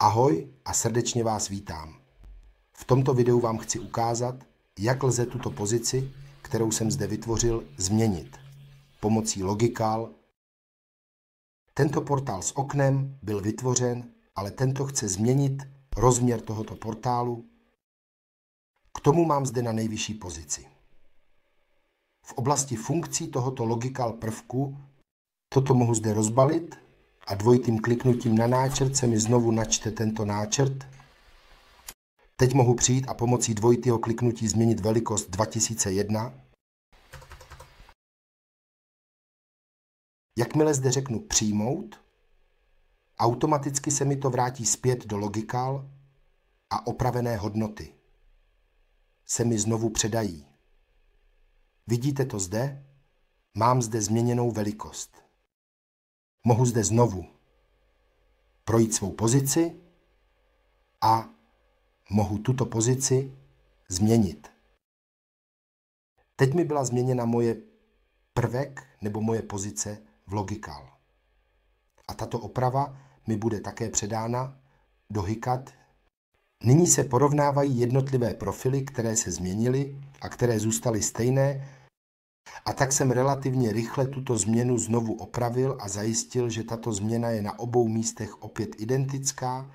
Ahoj a srdečně vás vítám. V tomto videu vám chci ukázat, jak lze tuto pozici, kterou jsem zde vytvořil, změnit pomocí Logical. Tento portál s oknem byl vytvořen, ale tento chce změnit rozměr tohoto portálu. K tomu mám zde na nejvyšší pozici. V oblasti funkcí tohoto Logical prvku toto mohu zde rozbalit a dvojitým kliknutím na náčrt se mi znovu načte tento náčrt. Teď mohu přijít a pomocí dvojitého kliknutí změnit velikost 2001. Jakmile zde řeknu přijmout, automaticky se mi to vrátí zpět do Logical a opravené hodnoty se mi znovu předají. Vidíte to zde? Mám zde změněnou velikost. Mohu zde znovu projít svou pozici a mohu tuto pozici změnit. Teď mi byla změněna moje prvek nebo moje pozice v Logical. A tato oprava mi bude také předána do HiCAD. Nyní se porovnávají jednotlivé profily, které se změnily a které zůstaly stejné. A tak jsem relativně rychle tuto změnu znovu opravil a zajistil, že tato změna je na obou místech opět identická